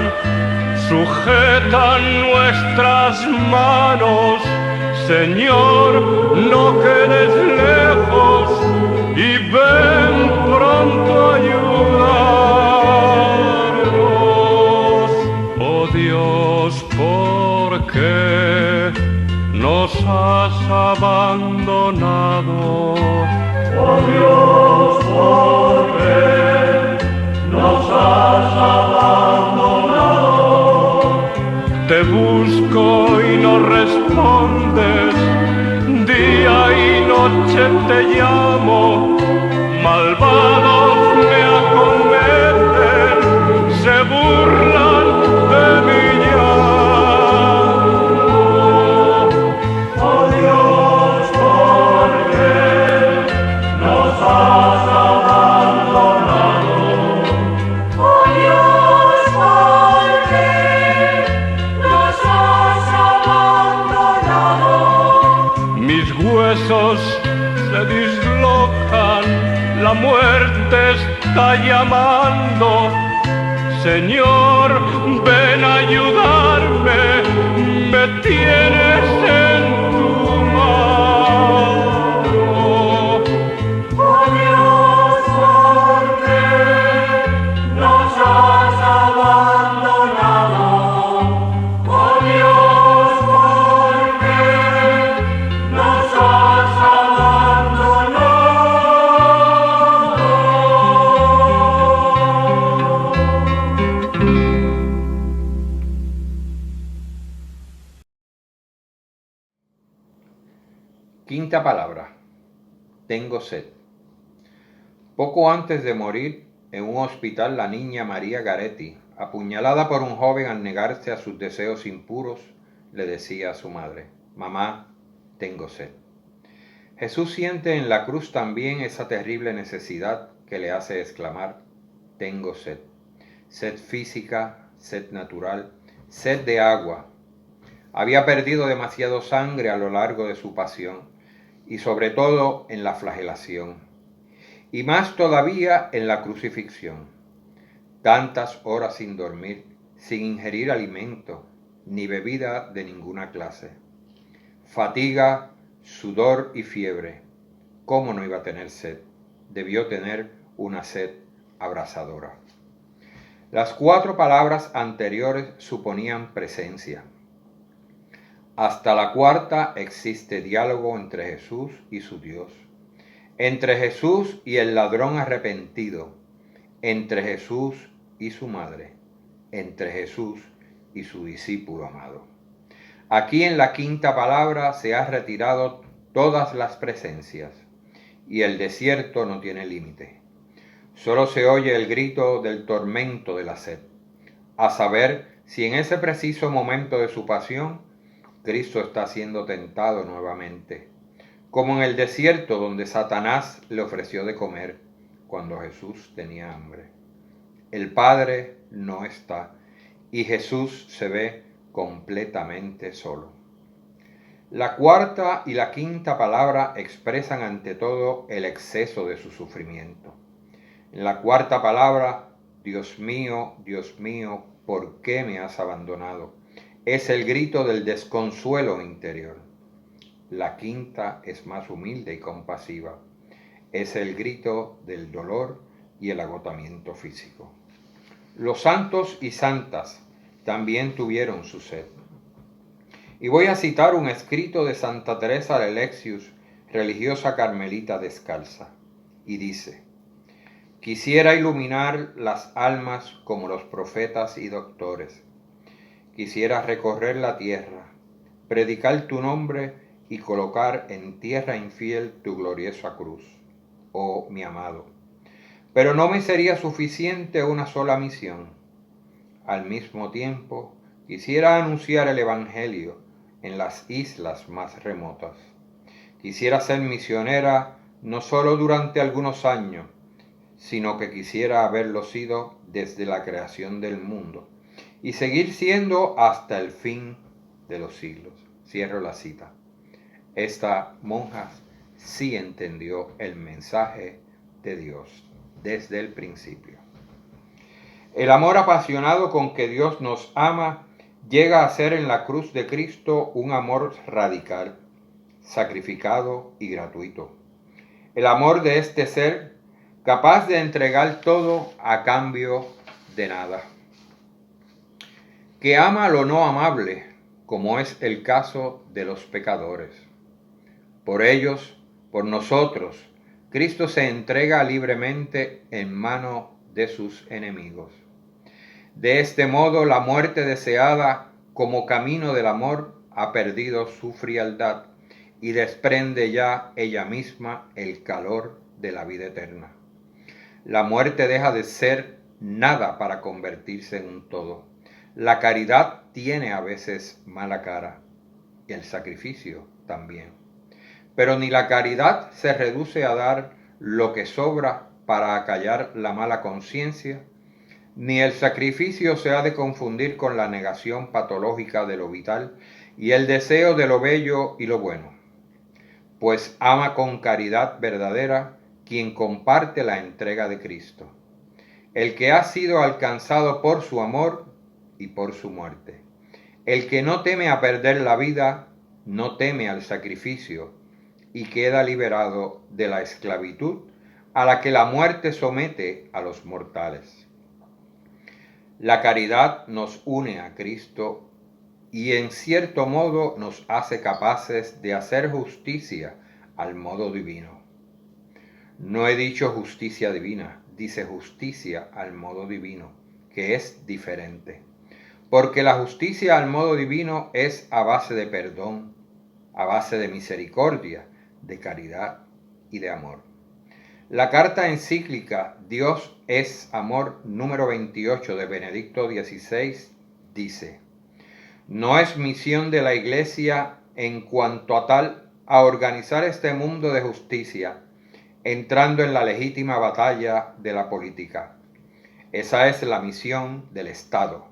sujetan nuestras manos. Señor, no quedes lejos y ven pronto a ayudarnos. Oh Dios, ¿por qué nos has abandonado? Oh Dios, ¿por qué nos has abandonado? Te busco y no respondes, día y noche te llamo, malvados me acometen, se burlan de mi llanto. Oh Dios, ¿por qué nos has abandonado? Oh Dios, ¿por qué nos has abandonado? Mis huesos se dislocan, la muerte está llamando. Señor, ven a ayudarme, me tienes en tu mano. Oh Dios, ¿por qué nos has abandonado? Oh Dios, ¿por qué nos has abandonado? Quinta palabra. Tengo sed. Poco antes de morir, en un hospital, la niña María Garetti, apuñalada por un joven al negarse a sus deseos impuros, le decía a su madre: «Mamá, tengo sed». Jesús siente en la cruz también esa terrible necesidad que le hace exclamar: «Tengo sed». Sed física, sed natural, sed de agua. Había perdido demasiado sangre a lo largo de su pasión y sobre todo en la flagelación, y más todavía en la crucifixión. Tantas horas sin dormir, sin ingerir alimento, ni bebida de ninguna clase. Fatiga, sudor y fiebre. ¿Cómo no iba a tener sed? Debió tener una sed abrasadora. Las 4 palabras anteriores suponían presencia. Hasta la 4ª existe diálogo entre Jesús y su Dios, entre Jesús y el ladrón arrepentido, entre Jesús y su madre, entre Jesús y su discípulo amado. Aquí en la 5ª palabra se han retirado todas las presencias y el desierto no tiene límite. Solo se oye el grito del tormento de la sed, a saber si en ese preciso momento de su pasión Cristo está siendo tentado nuevamente, como en el desierto donde Satanás le ofreció de comer cuando Jesús tenía hambre. el Padre no está y Jesús se ve completamente solo. La cuarta y la quinta palabra expresan ante todo el exceso de su sufrimiento. En la cuarta palabra, Dios mío, ¿por qué me has abandonado? Es el grito del desconsuelo interior. La quinta es más humilde y compasiva. Es el grito del dolor y el agotamiento físico. Los santos y santas también tuvieron su sed. Y voy a citar un escrito de Santa Teresa de Alexius, religiosa carmelita descalza, y dice: quisiera iluminar las almas como los profetas y doctores. Quisiera recorrer la tierra, predicar tu nombre y colocar en tierra infiel tu gloriosa cruz, oh mi amado. Pero no me sería suficiente una sola misión. Al mismo tiempo, quisiera anunciar el Evangelio en las islas más remotas. Quisiera ser misionera no solo durante algunos años, sino que quisiera haberlo sido desde la creación del mundo y seguir siendo hasta el fin de los siglos. Cierro la cita. Esta monja sí entendió el mensaje de Dios desde el principio. El amor apasionado con que Dios nos ama llega a ser en la cruz de Cristo un amor radical, sacrificado y gratuito. El amor de este ser capaz de entregar todo a cambio de nada. Que ama lo no amable, como es el caso de los pecadores. Por ellos, por nosotros, Cristo se entrega libremente en mano de sus enemigos. De este modo, la muerte deseada como camino del amor ha perdido su frialdad y desprende ya ella misma el calor de la vida eterna. La muerte deja de ser nada para convertirse en un todo. La caridad tiene a veces mala cara y el sacrificio también. Pero ni la caridad se reduce a dar lo que sobra para acallar la mala conciencia, ni el sacrificio se ha de confundir con la negación patológica de lo vital y el deseo de lo bello y lo bueno. Pues ama con caridad verdadera quien comparte la entrega de Cristo, el que ha sido alcanzado por su amor y por su muerte. El que no teme a perder la vida, no teme al sacrificio y queda liberado de la esclavitud a la que la muerte somete a los mortales. La caridad nos une a Cristo y en cierto modo nos hace capaces de hacer justicia al modo divino. No he dicho justicia divina, dice justicia al modo divino, que es diferente. Porque la justicia al modo divino es a base de perdón, a base de misericordia, de caridad y de amor. La carta encíclica Dios es Amor número 28 de Benedicto XVI dice: no es misión de la Iglesia en cuanto a tal a organizar este mundo de justicia, entrando en la legítima batalla de la política. Esa es la misión del Estado.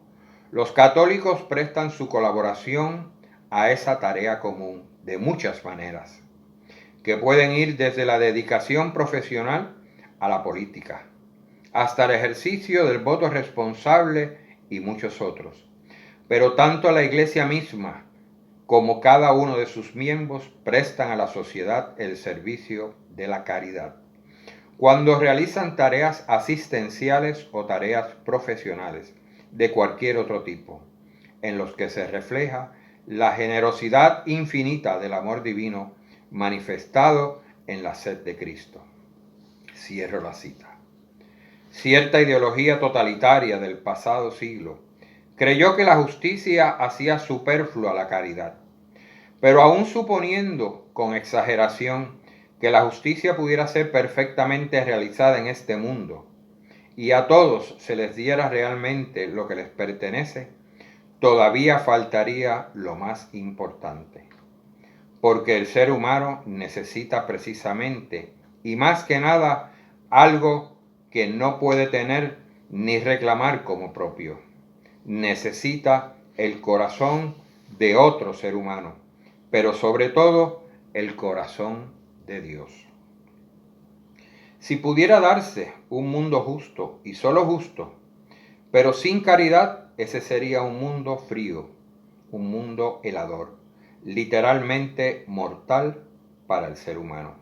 Los católicos prestan su colaboración a esa tarea común de muchas maneras, que pueden ir desde la dedicación profesional a la política, hasta el ejercicio del voto responsable y muchos otros. Pero tanto la Iglesia misma como cada uno de sus miembros prestan a la sociedad el servicio de la caridad. Cuando realizan tareas asistenciales o tareas profesionales de cualquier otro tipo, en los que se refleja la generosidad infinita del amor divino manifestado en la sed de Cristo. Cierro la cita. Cierta ideología totalitaria del pasado siglo creyó que la justicia hacía superflua la caridad, pero aún suponiendo con exageración que la justicia pudiera ser perfectamente realizada en este mundo y a todos se les diera realmente lo que les pertenece, todavía faltaría lo más importante, porque el ser humano necesita precisamente y más que nada algo que no puede tener ni reclamar como propio. Necesita el corazón de otro ser humano, pero sobre todo el corazón de Dios. Si pudiera darse un mundo justo y solo justo, pero sin caridad, ese sería un mundo frío, un mundo helador, literalmente mortal para el ser humano.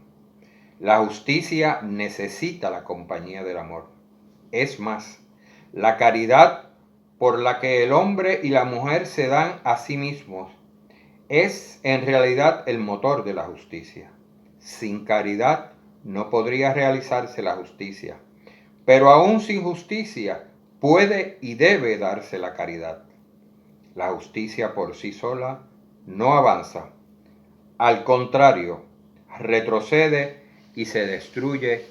La justicia necesita la compañía del amor. Es más, la caridad por la que el hombre y la mujer se dan a sí mismos es en realidad el motor de la justicia. Sin caridad no podría realizarse la justicia, pero aún sin justicia puede y debe darse la caridad. La justicia por sí sola no avanza, al contrario, retrocede y se destruye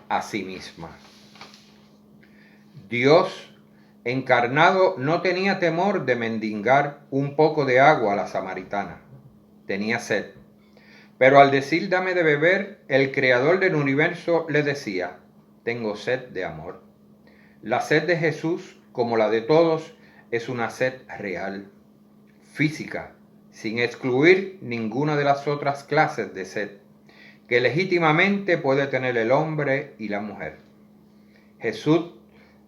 a sí misma. Dios encarnado no tenía temor de mendigar un poco de agua a la samaritana. Tenía sed. Pero al decir dame de beber, el creador del universo le decía, tengo sed de amor. La sed de Jesús, como la de todos, es una sed real, física, sin excluir ninguna de las otras clases de sed, que legítimamente puede tener el hombre y la mujer. Jesús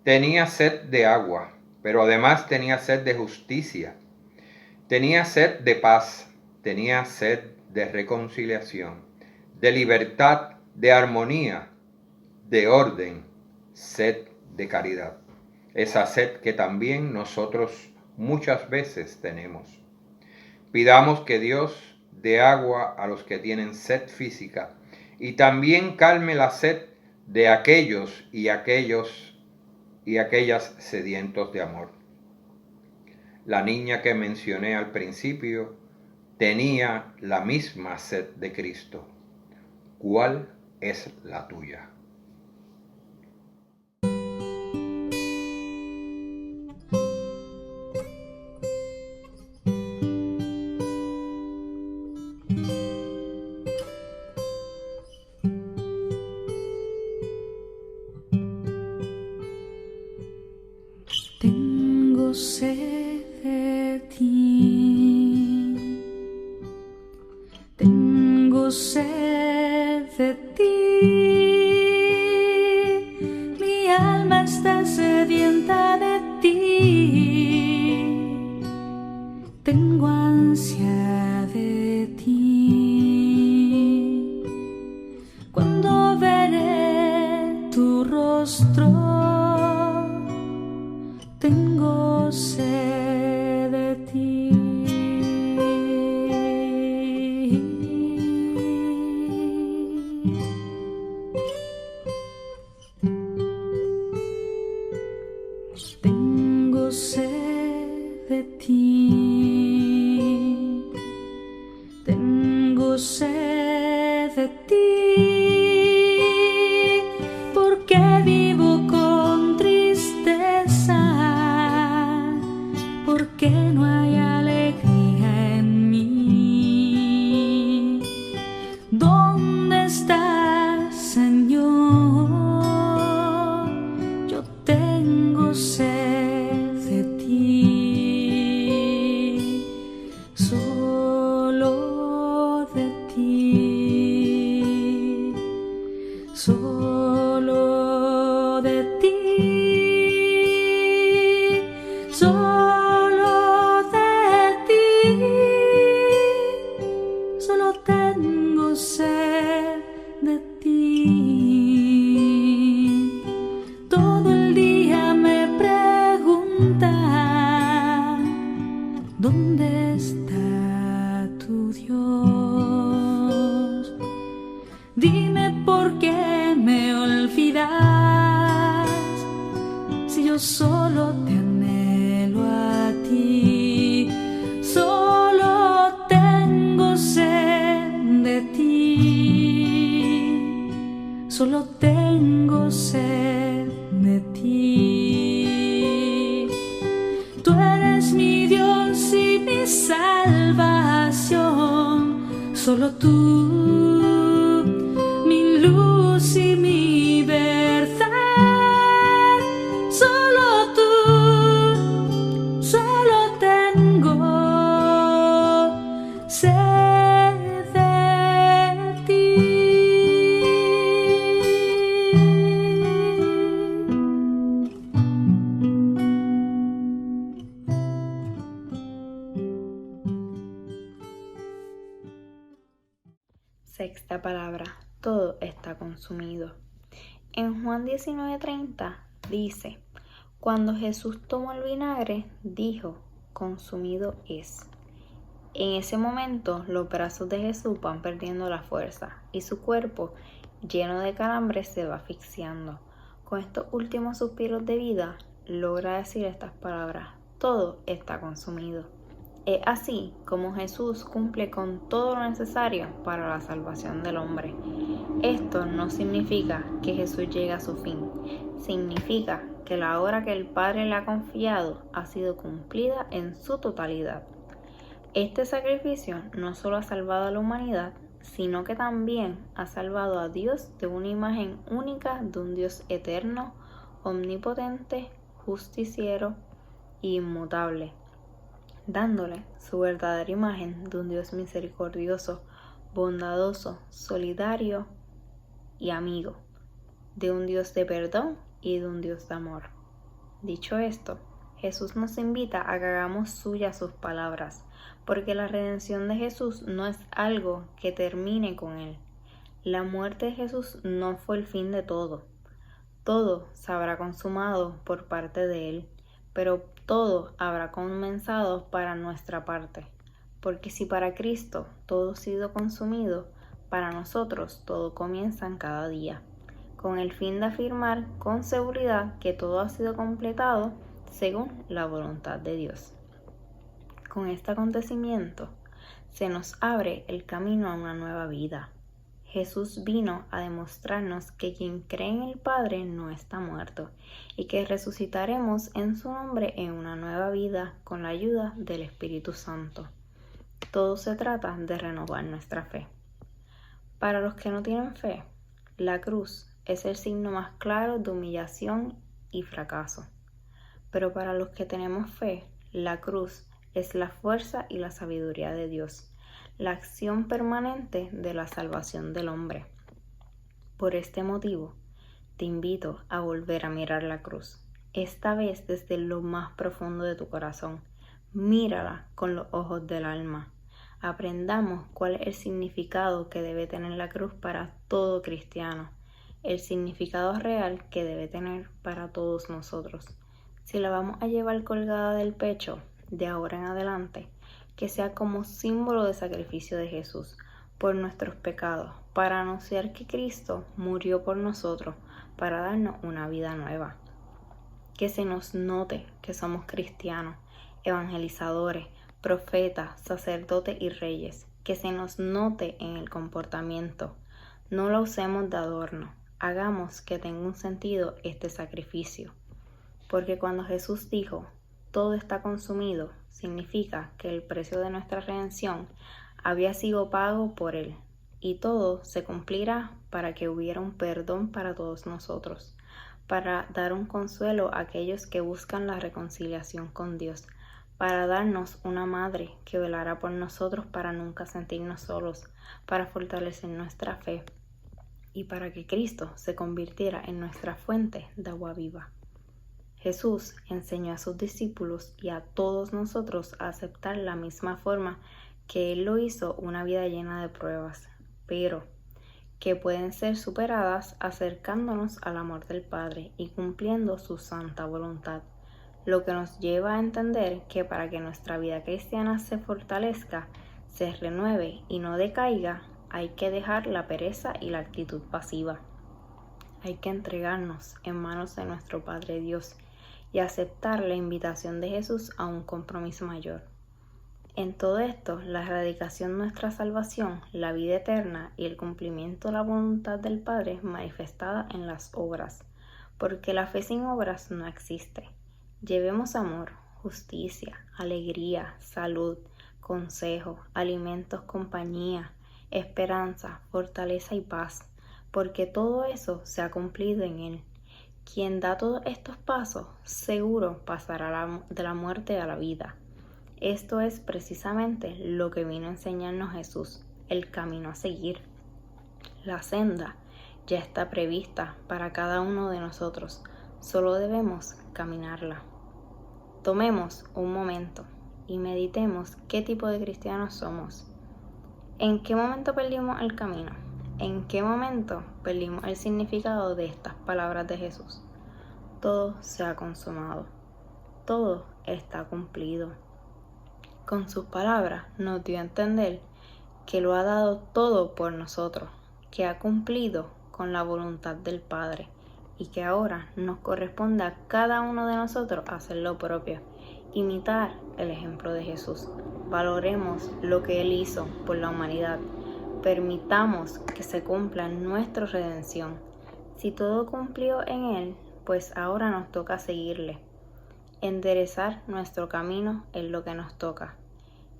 tenía sed de agua, pero además tenía sed de justicia, tenía sed de paz, tenía sed de reconciliación, de libertad, de armonía, de orden, sed de caridad. Esa sed que también nosotros muchas veces tenemos. Pidamos que Dios dé agua a los que tienen sed física y también calme la sed de aquellos y aquellas sedientos de amor. La niña que mencioné al principio tenía la misma sed de Cristo. ¿Cuál es la tuya? Tengo sed de ti, tengo sed de ti, mi alma está sedienta de ti, tengo ansia de ti, cuando veré tu rostro. Tengo sed de ti. Tengo sed de ti. Tengo sed de ti. Porque vivo con tristeza. Porque no hay alegría en mí. ¿Dónde estás, Señor? Yo tengo sed de ti, solo de ti, solo de ti. Tengo sed de ti. Todo el día me pregunta, ¿dónde está tu Dios? Dime por qué me olvidas, si yo solo te anhelo a ti. Solo tengo sed de ti, solo tengo sed de ti. Tú eres mi Dios y mi salvación, solo tú, mi luz y mi verdad. Solo Sexta palabra, todo está consumido. En Juan 19:30 dice, cuando Jesús tomó el vinagre, dijo, consumido es. En ese momento los brazos de Jesús van perdiendo la fuerza y su cuerpo, lleno de calambres, se va asfixiando. Con estos últimos suspiros de vida, logra decir estas palabras, todo está consumido. Es así como Jesús cumple con todo lo necesario para la salvación del hombre. Esto no significa que Jesús llegue a su fin, significa que la obra que el Padre le ha confiado ha sido cumplida en su totalidad. Este sacrificio no solo ha salvado a la humanidad, sino que también ha salvado a Dios de una imagen única de un Dios eterno, omnipotente, justiciero e inmutable, dándole su verdadera imagen de un Dios misericordioso, bondadoso, solidario y amigo, de un Dios de perdón y de un Dios de amor. Dicho esto, Jesús nos invita a que hagamos suyas sus palabras, porque la redención de Jesús no es algo que termine con Él. La muerte de Jesús no fue el fin de todo. Todo se habrá consumado por parte de Él, pero todo habrá comenzado para nuestra parte, porque si para Cristo todo ha sido consumido, para nosotros todo comienza en cada día, con el fin de afirmar con seguridad que todo ha sido completado según la voluntad de Dios. Con este acontecimiento se nos abre el camino a una nueva vida. Jesús vino a demostrarnos que quien cree en el Padre no está muerto y que resucitaremos en su nombre en una nueva vida con la ayuda del Espíritu Santo. Todo se trata de renovar nuestra fe. Para los que no tienen fe, la cruz es el signo más claro de humillación y fracaso. Pero para los que tenemos fe, la cruz es la fuerza y la sabiduría de Dios, la acción permanente de la salvación del hombre. Por este motivo, te invito a volver a mirar la cruz, esta vez desde lo más profundo de tu corazón. Mírala con los ojos del alma. Aprendamos cuál es el significado que debe tener la cruz para todo cristiano, el significado real que debe tener para todos nosotros. Si la vamos a llevar colgada del pecho, de ahora en adelante, que sea como símbolo de sacrificio de Jesús por nuestros pecados, para anunciar que Cristo murió por nosotros, para darnos una vida nueva. Que se nos note que somos cristianos, evangelizadores, profetas, sacerdotes y reyes. Que se nos note en el comportamiento. No lo usemos de adorno. Hagamos que tenga un sentido este sacrificio. Porque cuando Jesús dijo, todo está consumido, significa que el precio de nuestra redención había sido pago por Él, y todo se cumplirá para que hubiera un perdón para todos nosotros, para dar un consuelo a aquellos que buscan la reconciliación con Dios, para darnos una madre que velará por nosotros para nunca sentirnos solos, para fortalecer nuestra fe, y para que Cristo se convirtiera en nuestra fuente de agua viva. Jesús enseñó a sus discípulos y a todos nosotros a aceptar la misma forma que Él lo hizo, una vida llena de pruebas, pero que pueden ser superadas acercándonos al amor del Padre y cumpliendo su santa voluntad, lo que nos lleva a entender que para que nuestra vida cristiana se fortalezca, se renueve y no decaiga, hay que dejar la pereza y la actitud pasiva. Hay que entregarnos en manos de nuestro Padre Dios y aceptar la invitación de Jesús a un compromiso mayor. En todo esto, la erradicación de nuestra salvación, la vida eterna y el cumplimiento de la voluntad del Padre manifestada en las obras, porque la fe sin obras no existe. Llevemos amor, justicia, alegría, salud, consejo, alimentos, compañía, esperanza, fortaleza y paz, porque todo eso se ha cumplido en Él. Quien da todos estos pasos, seguro pasará de la muerte a la vida. Esto es precisamente lo que vino a enseñarnos Jesús, el camino a seguir. La senda ya está prevista para cada uno de nosotros, solo debemos caminarla. Tomemos un momento y meditemos qué tipo de cristianos somos. ¿En qué momento perdimos el camino? ¿En qué momento perdimos el significado de estas palabras de Jesús? Todo se ha consumado. Todo está cumplido. Con sus palabras nos dio a entender que lo ha dado todo por nosotros, que ha cumplido con la voluntad del Padre y que ahora nos corresponde a cada uno de nosotros hacer lo propio, imitar el ejemplo de Jesús. Valoremos lo que Él hizo por la humanidad. Permitamos que se cumpla nuestra redención. Si todo cumplió en Él, pues ahora nos toca seguirle. Enderezar nuestro camino es lo que nos toca.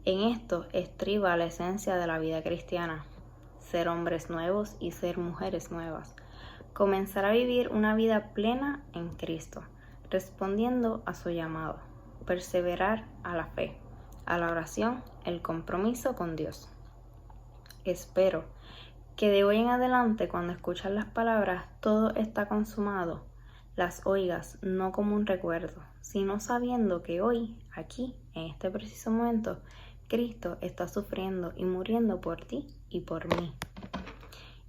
En esto estriba la esencia de la vida cristiana: ser hombres nuevos y ser mujeres nuevas. Comenzar a vivir una vida plena en Cristo, respondiendo a su llamado. Perseverar a la fe, a la oración, el compromiso con Dios. Espero que de hoy en adelante, cuando escuchas las palabras "todo está consumado", las oigas no como un recuerdo, sino sabiendo que hoy, aquí, en este preciso momento, Cristo está sufriendo y muriendo por ti y por mí.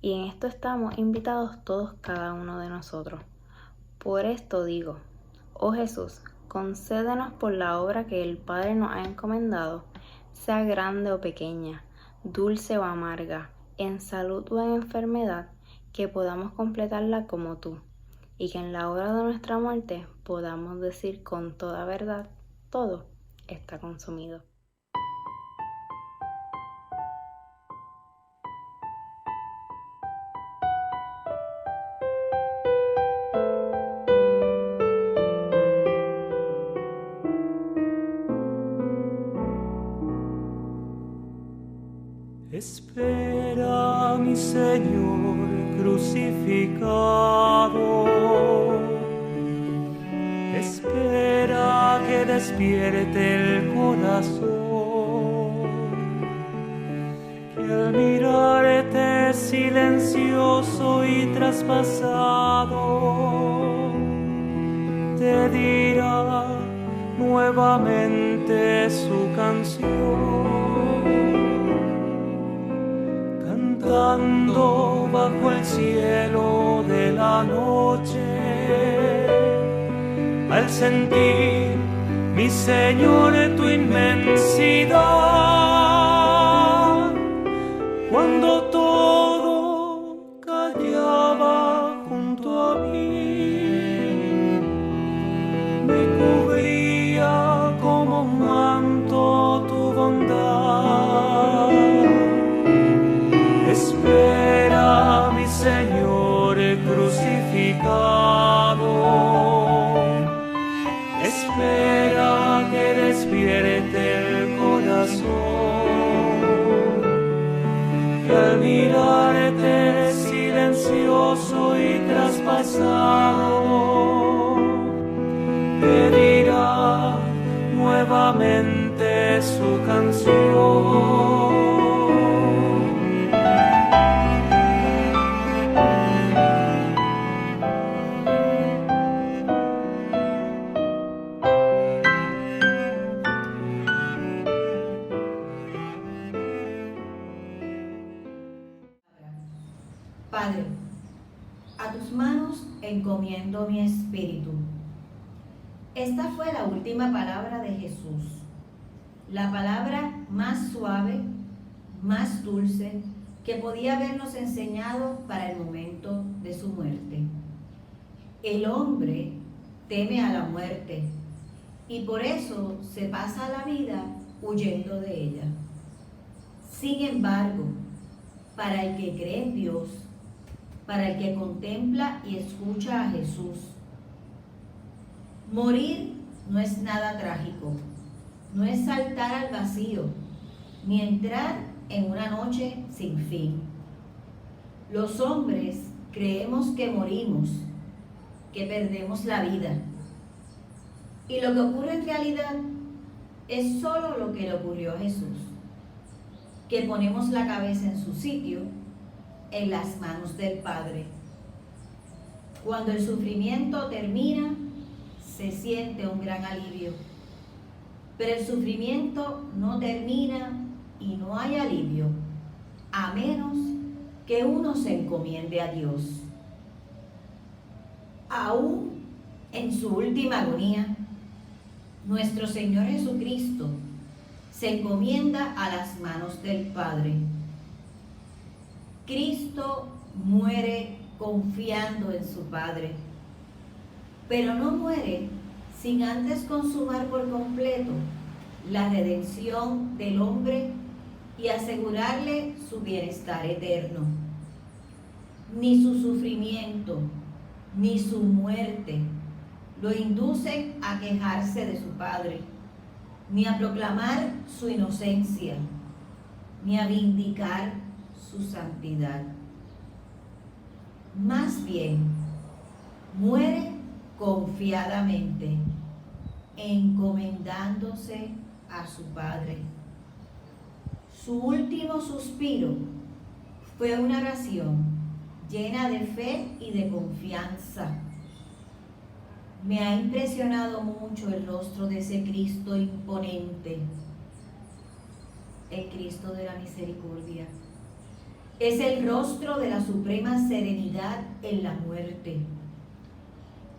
Y en esto estamos invitados todos, cada uno de nosotros. Por esto digo: oh Jesús, concédenos por la obra que el Padre nos ha encomendado, sea grande o pequeña, dulce o amarga, en salud o en enfermedad, que podamos completarla como tú, y que en la hora de nuestra muerte podamos decir con toda verdad: todo está consumido. Espera, mi Señor crucificado, espera que despierte el corazón, que al mirarte silencioso y traspasado, te dirá nuevamente su canción. Cantando bajo el cielo de la noche, al sentir, mi Señor, tu inmensidad, cuando todo callaba junto a mí, me cubría como un manto tu bondad. Espera, mi Señor crucificado, espera que despierte el corazón, que al mirarte silencioso y traspasado, te dirá nuevamente su canción. Padre, a tus manos encomiendo mi espíritu. Esta fue la última palabra de Jesús, la palabra más suave, más dulce que podía habernos enseñado para el momento de su muerte. El hombre teme a la muerte y por eso se pasa la vida huyendo de ella. Sin embargo, para el que cree en Dios, para el que contempla y escucha a Jesús, morir no es nada trágico, no es saltar al vacío, ni entrar en una noche sin fin. Los hombres creemos que morimos, que perdemos la vida, y lo que ocurre en realidad es solo lo que le ocurrió a Jesús, que ponemos la cabeza en su sitio, en las manos del Padre. Cuando el sufrimiento termina, se siente un gran alivio. Pero el sufrimiento no termina y no hay alivio a menos que uno se encomiende a Dios. Aún en su última agonía, nuestro Señor Jesucristo se encomienda a las manos del Padre. Cristo muere confiando en su Padre, pero no muere sin antes consumar por completo la redención del hombre y asegurarle su bienestar eterno. Ni su sufrimiento, ni su muerte lo inducen a quejarse de su Padre, ni a proclamar su inocencia, ni a vindicar su santidad. Más bien, muere confiadamente, encomendándose a su Padre. Su último suspiro fue una oración llena de fe y de confianza. Me ha impresionado mucho el rostro de ese Cristo imponente, el Cristo de la misericordia. Es el rostro de la suprema serenidad en la muerte,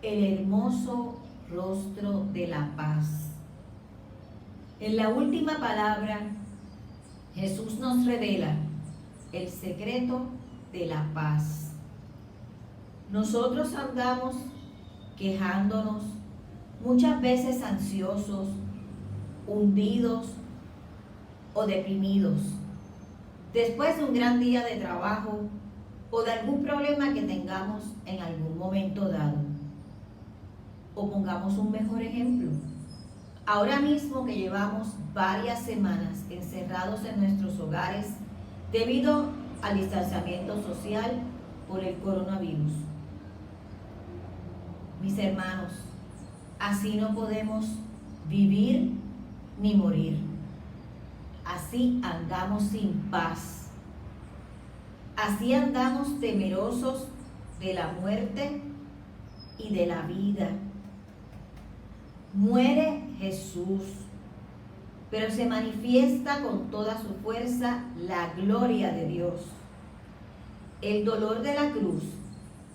el hermoso rostro de la paz. En la última palabra, Jesús nos revela el secreto de la paz. Nosotros andamos quejándonos, muchas veces ansiosos, hundidos o deprimidos, después de un gran día de trabajo o de algún problema que tengamos en algún momento dado. O pongamos un mejor ejemplo. Ahora mismo que llevamos varias semanas encerrados en nuestros hogares debido al distanciamiento social por el coronavirus. Mis hermanos, así no podemos vivir ni morir. Así andamos sin paz. Así andamos temerosos de la muerte y de la vida. Muere Jesús, pero se manifiesta con toda su fuerza la gloria de Dios. El dolor de la cruz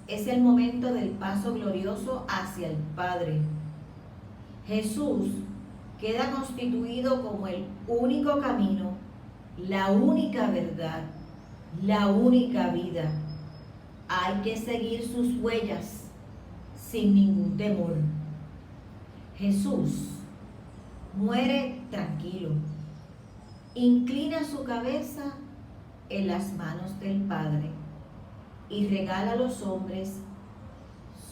es el momento del paso glorioso hacia el Padre. Jesús queda constituido como el único camino, la única verdad, la única vida. Hay que seguir sus huellas sin ningún temor. Jesús muere tranquilo, inclina su cabeza en las manos del Padre y regala a los hombres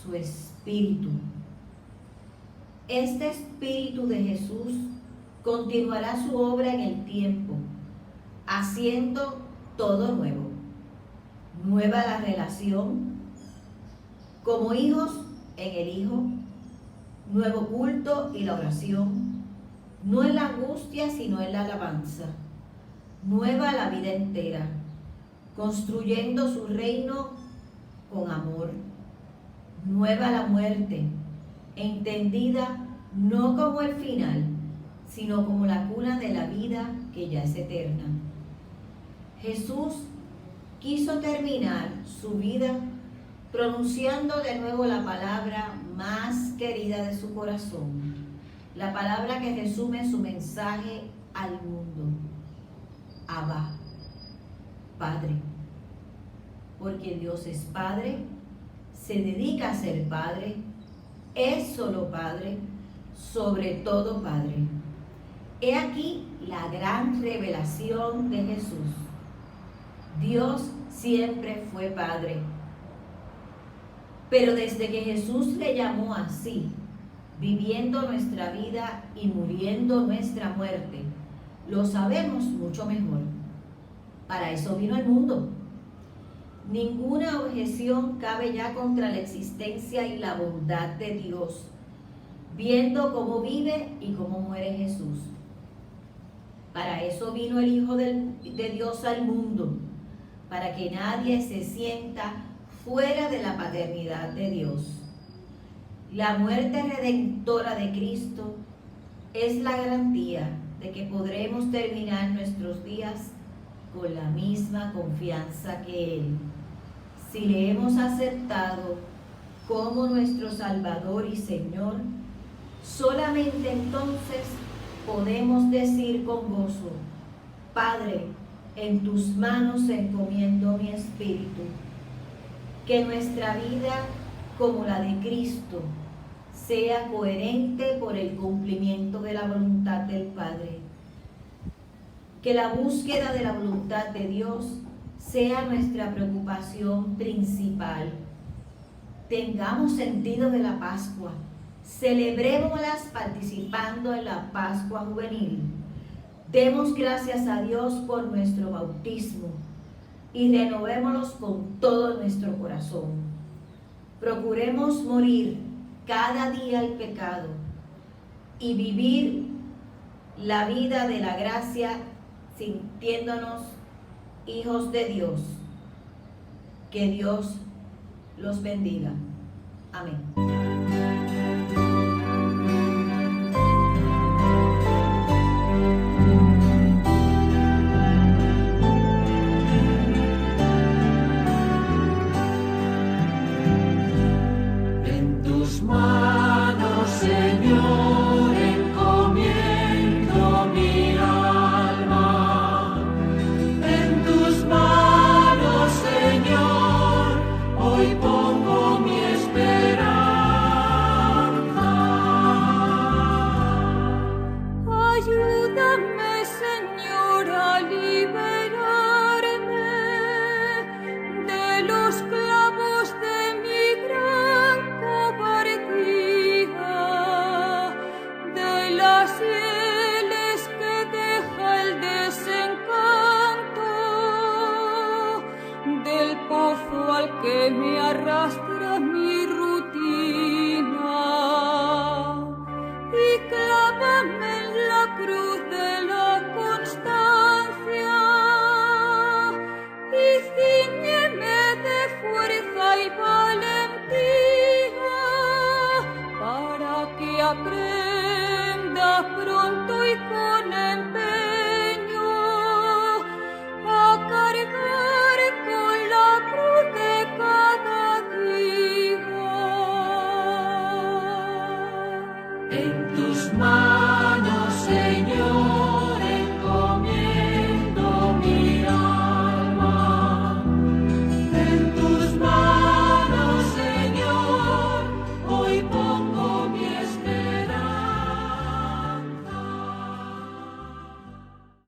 su espíritu. Este espíritu de Jesús continuará su obra en el tiempo, haciendo todo nuevo. Nueva la relación como hijos en el Hijo, nuevo culto y la oración, no en la angustia sino en la alabanza. Nueva la vida entera, construyendo su reino con amor. Nueva la muerte, entendida no como el final, sino como la cuna de la vida que ya es eterna. Jesús quiso terminar su vida pronunciando de nuevo la palabra más querida de su corazón, la palabra que resume su mensaje al mundo: Abba, Padre. Porque Dios es Padre, se dedica a ser Padre, es solo Padre, sobre todo Padre. He aquí la gran revelación de Jesús. Dios siempre fue Padre. Pero desde que Jesús le llamó así, viviendo nuestra vida y muriendo nuestra muerte, lo sabemos mucho mejor. Para eso vino al mundo. Ninguna objeción cabe ya contra la existencia y la bondad de Dios, viendo cómo vive y cómo muere Jesús. Para eso vino el Hijo de Dios al mundo, para que nadie se sienta fuera de la paternidad de Dios. La muerte redentora de Cristo es la garantía de que podremos terminar nuestros días con la misma confianza que Él. Si le hemos aceptado como nuestro Salvador y Señor, solamente entonces podemos decir con gozo: Padre, en tus manos encomiendo mi espíritu. Que nuestra vida, como la de Cristo, sea coherente por el cumplimiento de la voluntad del Padre. Que la búsqueda de la voluntad de Dios sea nuestra preocupación principal. Tengamos sentido de la Pascua. Celebrémoslas participando en la Pascua juvenil. Demos gracias a Dios por nuestro bautismo y renovémoslos con todo nuestro corazón. Procuremos morir cada día al pecado y vivir la vida de la gracia sintiéndonos hijos de Dios. Que Dios los bendiga. Amén.